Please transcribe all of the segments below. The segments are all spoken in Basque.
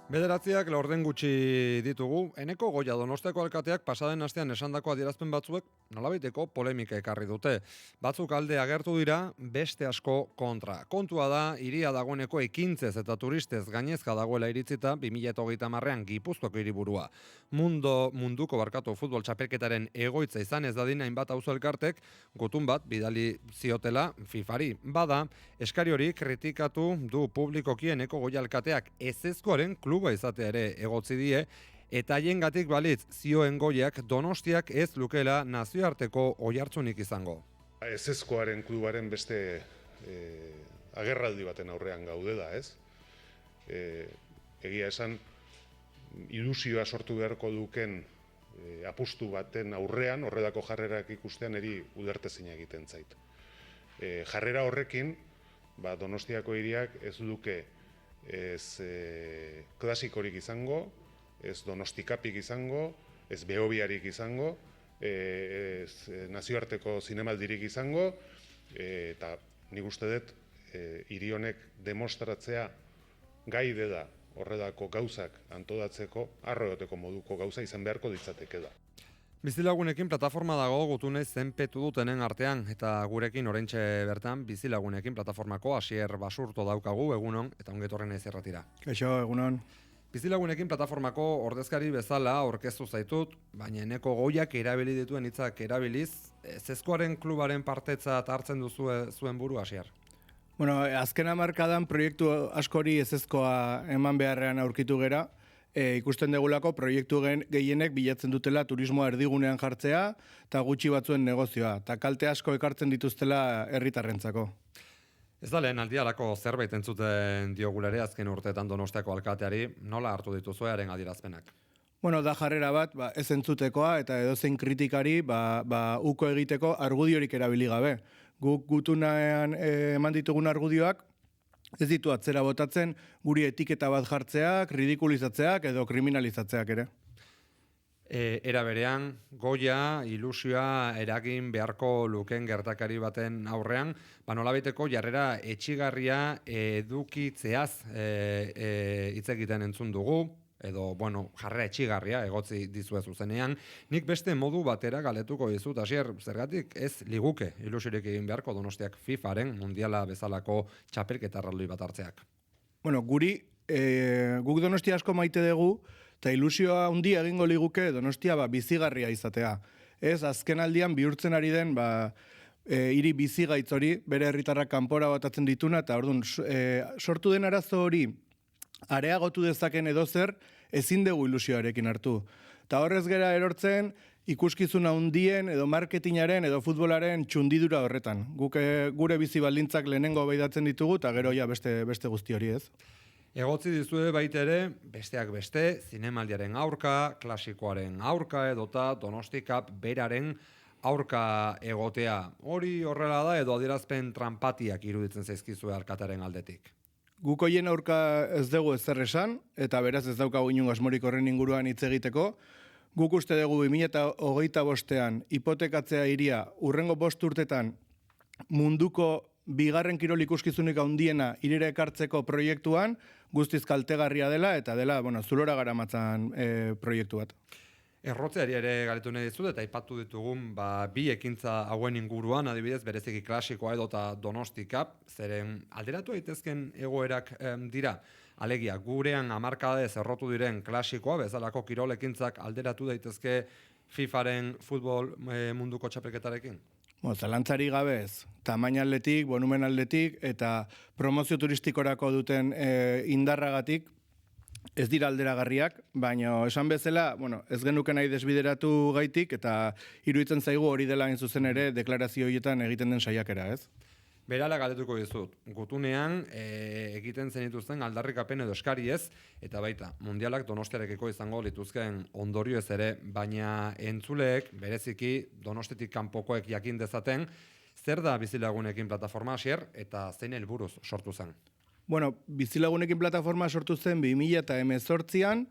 Bederatziak laurden gutxi ditugu, eneko Goia Donostiako alkateak pasaden astean esandako adierazpen batzuek nolabaiteko polemika ekarri dute. Batzuk alde agertu dira, beste asko kontra. Kontua da, hiria dagoeneko ekintzez eta turistez gainezka dagoela iritzita 2030ean Gipuzkoako hiriburua. Munduko futbol txapelketaren egoitza izan ez dadin hainbat auzo elkartek gutun bat bidali ziotela FIFari. Bada, eskari hori kritikatu du publikoki eneko Goia alkateak ezezkoaren kluba izatea ere egotzi die, eta haiengatik balitz zioen Goiak Donostiak ez lukela nazioarteko oihartzunik izango. Ezezkoaren klubaren beste agerraldi baten aurrean gaude da, ez? Egia esan, ilusioa sortu beharko duken apustu baten aurrean, horrelako jarrerak ikustean eri ulertezina egiten zait. Jarrera horrekin, Donostiako hiriak ez luke ez klasikorik izango, ez Donostikapik izango, ez Behobiarik izango, ez nazioarteko zinemaldirik izango, eta nik uste dut hiri honek demostratzea gai dela horrelako gauzak antolatzeko, arroioteko moduko gauza izan beharko ditzateke da. Bizilagunekin plataforma dago gutunez zenpetu dutenen artean, eta gurekin oraintxe bertan Bizilagunekin plataformako Asier Basurto daukagu, egunon, eta ongetorren naiz erratira. Kaixo, egunon. Bizilagunekin plataformako ordezkari bezala aurkeztu zaitut, baina eneko Goiak erabili dituen hitzak erabiliz, ezezkoaren klubaren partetzat hartzen duzu zuen buru, Asier? Bueno, azken hamarkadan proiektu askori ezezkoa eman beharrean aurkitu gera, ikusten degulako proiektu gehienek bilatzen dutela turismoa erdigunean jartzea eta gutxi batzuen negozioa, eta kalte asko ekartzen dituztela herritarrentzako. Ez da lehen aldialako zerbait entzuten diogulere azken urteetan Donostiako alkateari, nola hartu dituzu haren adierazpenak? Bueno, da jarrera bat, ez entzutekoa eta edozein kritikari uko egiteko argudiorik erabili gabe. Guk gutunean eman ditugun argudioak, ez ditu atzera botatzen guri etiketa bat jartzeak, ridikulizatzeak edo kriminalizatzeak ere. Era berean, Goia, ilusioa eragin beharko luken gertakari baten aurrean, nolabaiteko jarrera etxigarria edukitzeaz hitz egiten entzun dugu, edo, jarrera etxigarria egotzi dizue zuzenean, nik beste modu batera galetuko dizut, Asier, zergatik ez liguke ilusiorik egin beharko Donostiak FIFaren mundiala bezalako txapelketa erraldoi bat hartzeak. Bueno, guk Donostia asko maite dugu, eta ilusioa handia egingo liguke Donostia bizigarria izatea. Ez, azken aldian bihurtzen ari den, hiri bizigaitz hori, bere herritarrak kanpora botatzen dituna, eta orduan, sortu den arazo hori, areagotu dezaken edozer, ezin dugu ilusioarekin hartu. Eta horrez gera erortzen, ikuskizun handien edo marketingaren edo futbolaren txundidura horretan. Gure bizi baldintzak lehenengo beidatzen ditugu, eta gero beste guzti hori, ez? Egotzi dizue baita ere, besteak beste, zinemaldiaren aurka, klasikoaren aurka, edota Donostikap beraren aurka egotea. Hori horrela da edo adierazpen trampatiak iruditzen zaizkizue alkatearen aldetik? Guk hoien aurka ez dugu ezer esan, eta beraz ez daukagu inun asmorik horren inguruan hitz egiteko. Guk uste dugu 2025ean hipotekatzea hiria urrengo 5 urtetan munduko bigarren kirol ikuskizunik handiena hirira ekartzeko proiektuan guztiz kaltegarria dela, eta dela, zulora garamatzan proiektu bat. Errotzeari ere galetu nahi dizut, eta aipatu ditugun bi ekintza hauen inguruan, adibidez, bereziki klasikoa edota Donostikap, zeren alderatu daitezken egoerak dira. Alegia, gurean hamarkadez errotu diren klasikoa, bezalako kirol ekintzak alderatu daitezke FIFaren futbol munduko txapelketarekin? Zalantzari gabez, tamaina aldetik, volumen aldetik, eta promozio turistikorako duten indarragatik, ez dira alderagarriak, baina esan bezala, ez genuke nahi desbideratu gaitik, eta iruditzen zaigu hori dela hain zuzen ere deklarazio horietan egiten den saiakera, ez? Berala galdetuko dizut, gutunean egiten zenituzten aldarrikapen edo eskari ez, eta baita, mundialak Donostiarekiko izango lituzken ondorio ez ere, baina entzuleek, bereziki Donostiatik kanpokoek jakin dezaten, zer da Bizilagunekin plataforma, Asier, eta zein helburuz sortu zen? Bizilagunekin plataforma sortu zen 2018an,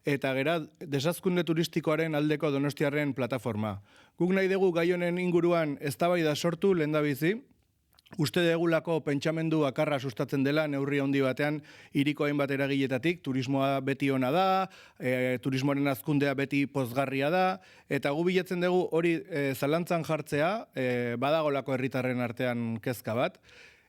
eta gera desazkunde turistikoaren aldeko Donostiarren plataforma. Guk nahi dugu gai honen inguruan eztabaida sortu lehendabizi, Uste degulako pentsamendu bakarra sustatzen dela neurri handi batean hiriko hainbat eragiletatik, turismoa beti ona da, turismoaren hazkundea beti pozgarria da, eta gu bilatzen dugu hori zalantzan jartzea, badagolako herritarren artean kezka bat,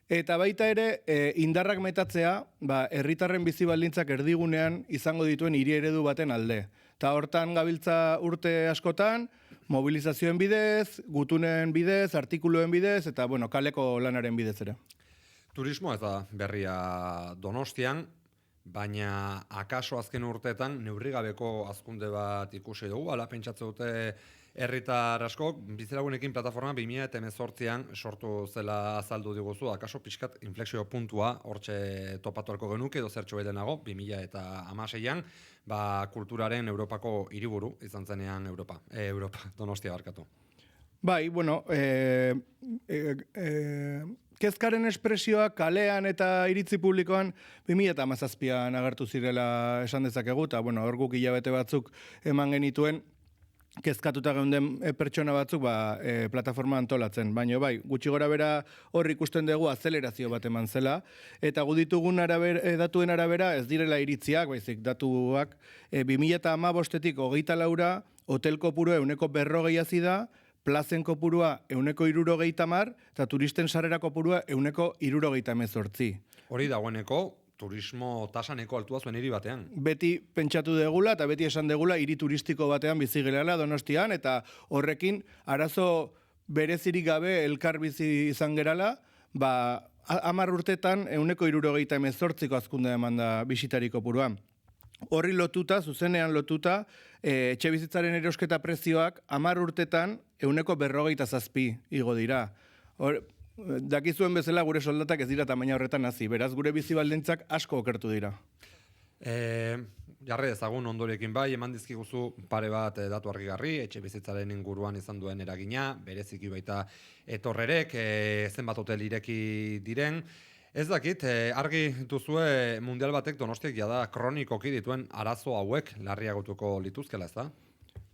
eta baita ere indarrak metatzea, herritarren bizi baldintzak erdigunean izango dituen hiri eredu baten alde. Eta hortan gabiltza urte askotan, mobilizazioen bidez, gutunen bidez, artikuluen bidez, eta kaleko lanaren bidez ere. Turismoa ez da berria Donostian, baina akaso azken urteetan neurrigabeko hazkunde bat ikusi dugu, ala pentsatze dute herritar askok, Bizilagunekin plataforma 2018an sortu zela azaldu diguzu, akaso pixkat inflexio puntua hortxe topatuarko genuke edo zertxo bedenago, 2016an, kulturaren Europako hiriburu izan zenean Europa, Donostia barkatu. Bai, kezkaren espresioak kalean eta iritzi publikoan 2017an agertu zirela esan dezakegu, eta hor guk hilabete batzuk eman genituen, kezkatuta geunden pertsona batzuk plataforma antolatzen. Baina gutxi gora bera hor ikusten dugu azelerazio bat eman zela, eta gu ditugun datuen arabera ez direla iritziak, baizik datuak 2015etik 24 hotel kopurua 140 da, plazen kopurua 170, eta turisten sarrera kopurua 178. Hori dagoeneko turismo tasaneko altua zuen hiri batean. Beti pentsatu degula eta beti esan degula hiri turistiko batean bizi gelela Donostian, eta horrekin arazo berezirik gabe elkar bizi izan gerala, 10 urtetan 178ko hazkundea eman da bisitari kopuruan. Horri lotuta, zuzenean lotuta, etxe bizitzaren erosketa prezioak 10 urtetan 147 igo dira. Dakizuen bezala gure soldatak ez dira tamaina horretan hazi, beraz gure bizi baldintzak asko okertu dira. Jarri dezagun ondorekin eman dizkiguzu pare bat datu argigarri, etxe bizitzaren inguruan izan duen eragina, bereziki baita etorrerek, zenbat hotel ireki diren. Ez dakit, argi duzue mundial batek Donostiak jada kronikoki dituen arazo hauek larriagotuko lituzkela, ez da?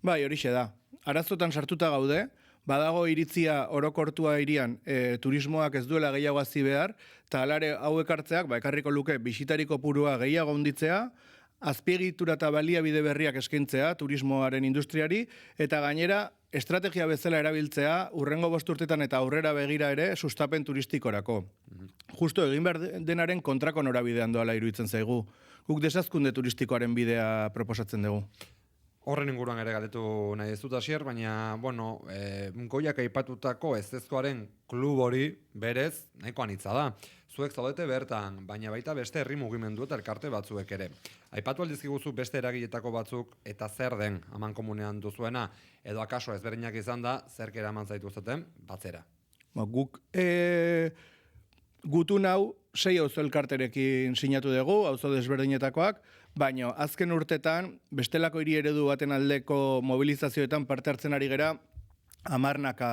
Bai, horixe da. Arazotan sartuta gaude, badago iritzia orokortua hirian turismoak ez duela gehiago hazi behar, eta alare hauek hartzeak ekarriko luke bisitari kopurua gehiago handitzea, azpiegitura eta baliabide berriak eskaintzea turismoaren industriari, eta gainera estrategia bezala erabiltzea urrengo 5 urtetan eta aurrera begira ere sustapen turistikorako. Justo egin behar denaren kontrako norabidean doala iruditzen zaigu. Guk desazkunde turistikoaren bidea proposatzen dugu. Horren inguruan ere galdetu nahi ez dut hasier, baina, goiak aipatutako ezezkoaren klub hori berez nahiko anitza da. Zuek zaudete bertan, baina baita beste herri mugimendu eta elkarte batzuek ere. Aipatu aldizkiguzu beste eragiletako batzuk eta zer den aman komunean duzuena, edo akaso ezberdinak izan da, zerk eraman zaituzten batzera. Guk gutun hau 6 auzo elkarterekin sinatu dugu, auzo desberdinetakoak, baina azken urtetan bestelako hiri eredu baten aldeko mobilizazioetan parte hartzen ari gera 10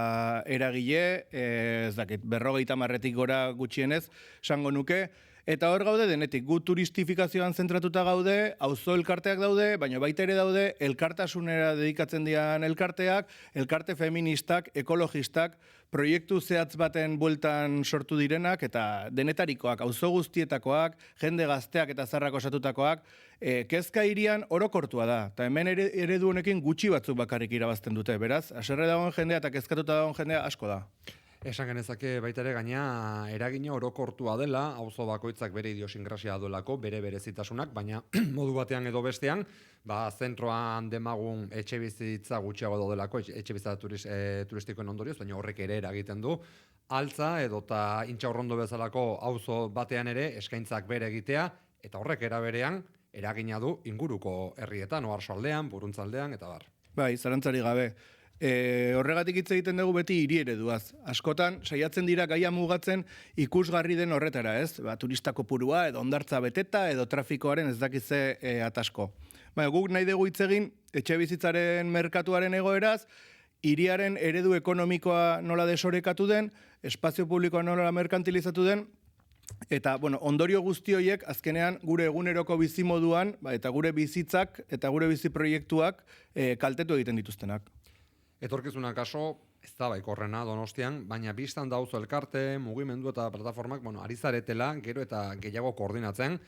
eragile, ez dakit, 50 gora gutxienez, esango nuke, eta hor gaude denetik, gu turistifikazioan zentratuta gaude, auzo elkarteak daude, baina baita ere daude elkartasunera dedikatzen dian elkarteak, elkarte feministak, ekologistak, proiektu zehatz baten bueltan sortu direnak, eta denetarikoak, auzo guztietakoak, jende gazteak eta zarrak osatutakoak, kezka hirian orokortua da, eta hemen eredu honekin gutxi batzuk bakarrik irabazten dute, beraz, haserre dagoen jendea eta kezkatuta dagoen jendea asko da. Esan genezake baita ere gaina eragina orokortua dela, auzo bakoitzak bere idiosinkrasia duelako, bere berezitasunak, baina modu batean edo bestean, zentroan demagun etxe bizitza gutxiago daudelako, etxe bizitza turistikoen ondorioz, baina horrek ere eragiten du. Altza edota Intxaurrondo bezalako auzo batean ere eskaintzak bere egitea, eta horrek eraberean eragina du inguruko herrietan, Oarsoaldean, Buruntzaldean, eta bar. Bai, zarantzari gabe. Horregatik hitz egiten dugu beti hiri ereduaz. Askotan, saiatzen dira gaia mugatzen ikusgarri den horretara, ez? Turista kopurua, edo ondartza beteta, edo trafikoaren ez dakitze atasko. Guk nahi dugu hitz egin, etxe bizitzaren merkatuaren egoeraz, hiriaren eredu ekonomikoa nola desorekatu den, espazio publikoa nola merkantilizatu den, eta, ondorio guzti horiek azkenean gure eguneroko bizimoduan, eta gure bizitzak eta gure bizi proiektuak kaltetu egiten dituztenak. Etorkizunak kaso, ez da baikorrena Donostian, baina bistan dauzo elkarte, mugimendu eta plataformak, ari zaretela, gero eta gehiago koordinatzen.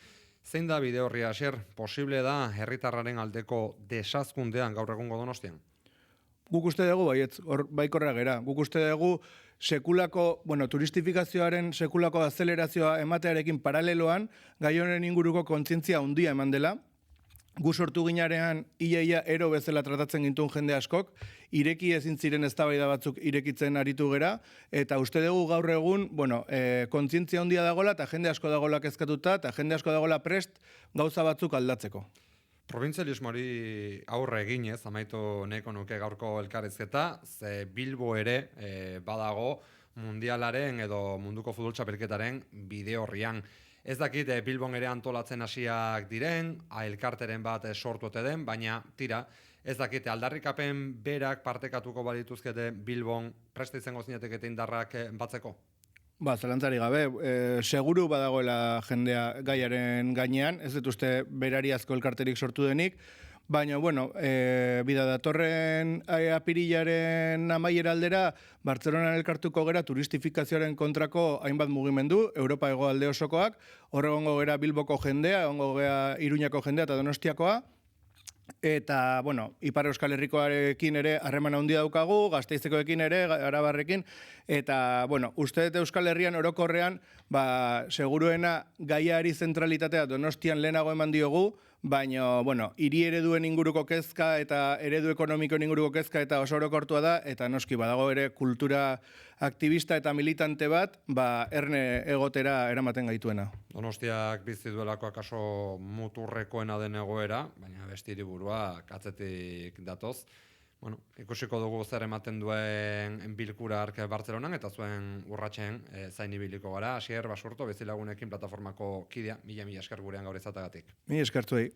Zein da bide horri Asier, posible da herritarraren aldeko desazkundean gaur egungo Donostian? Guk uste dugu, baietz, hor baikorra gera. Guk uste dugu sekulako, turistifikazioaren sekulako azelerazioa ematearekin paraleloan, gai honen inguruko kontzientzia handia eman dela. Gu sortu ginean ia ero bezala tratatzen gintuen jende askok, ireki ezin ziren eztabaida batzuk irekitzen aritu gera, eta uste dugu gaur egun, kontzientzia handia dagola, eta jende asko dagola kezkatuta, eta jende asko dagola prest gauza batzuk aldatzeko. Probintzialismori aurre eginez, amaitu nahiko nuke gaurko elkarrizketa, ze Bilbo ere badago mundialaren edo munduko futbol txapelketaren bide horrian. Ez dakit Bilbon ere antolatzen hasiak diren, elkarteren bat sortu ote den, baina tira, ez dakit aldarrikapen berak partekatuko balituzkete Bilbon presta izango zinatekete indarrak batzeko? Zalantzari gabe, seguru badagoela jendea gaiaren gainean, ez dut uste berari asko elkarterik sortu denik, baina, bida datorren apirilaren amaiera aldera, Bartzelonan elkartuko gera turistifikazioaren kontrako hainbat mugimendu, Europa hegoalde osokoak, hor egongo gera Bilboko jendea, egongo gera Iruñako jendea eta Donostiakoa, eta, Ipar Euskal Herrikoarekin ere harreman handia daukagu, Gasteizekoekin ere, Arabarrekin, eta, uste dut Euskal Herrian orokorrean, seguruena gaiari zentralitatea Donostian lehenago eman diogu, baina, hiri ereduen inguruko kezka eta eredu ekonomikoen inguruko kezka eta oso orokortua da, eta noski badago ere kultura aktivista eta militante bat, erne egotera eramaten gaituena. Donostiak bizi duelako akaso muturrekoena den egoera, baina beste hiriburuak atzetik datoz. Ikusiko dugu zer ematen duen bilkura ark Bartzelonan eta zuen urratsen zain ibiliko gara. Asier Basurto, Bizilagunekin plataformako kidea, mila esker gurean gaur izatagatik. Mila eskertuei.